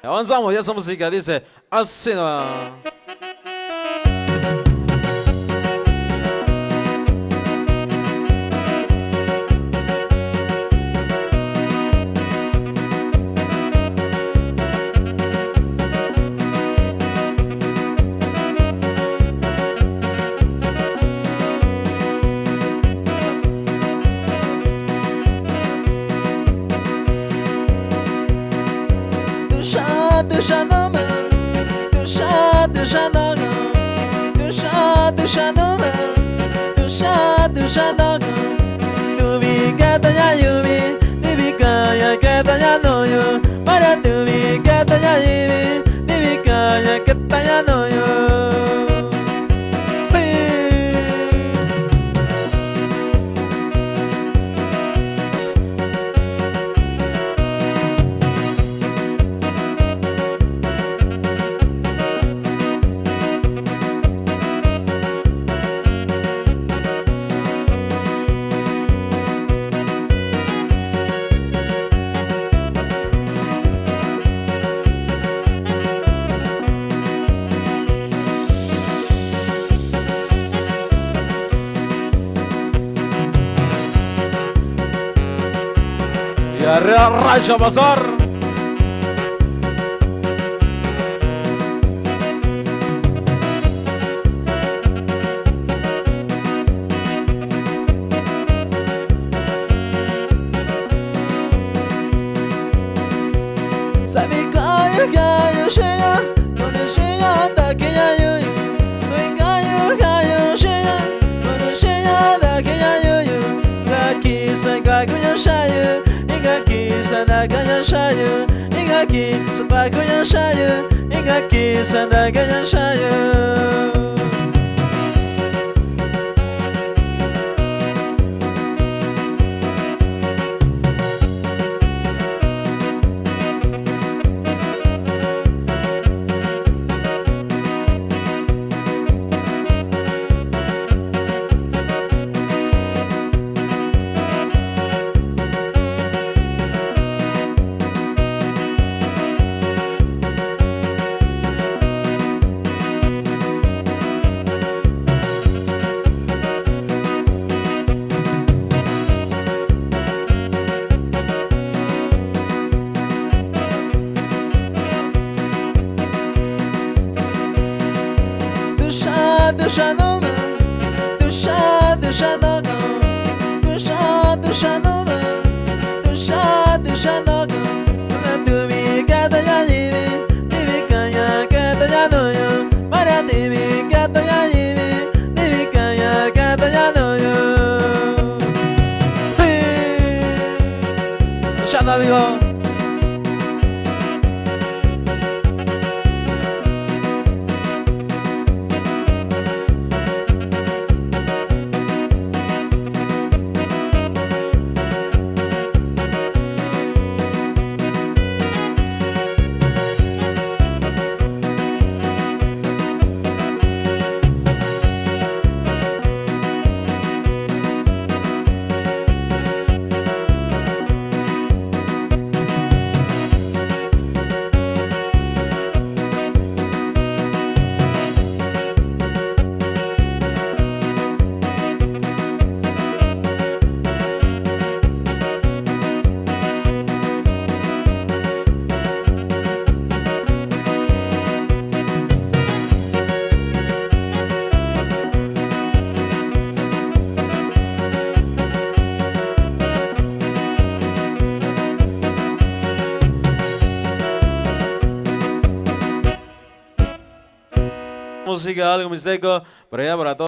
Avanzamos, ya esa música dice así no. Y arriba racha pasar. Sabe caio cheia, quando cheia daquela ioiô. Soy caio cheia, quando cheia daquela ioiô. Gaki sai caio cheia, gaki sai daquela cheia, gaki sai caio cheia, gaki sai daquela cheia. Amigo. Música, algo muy seco, por allá para todos.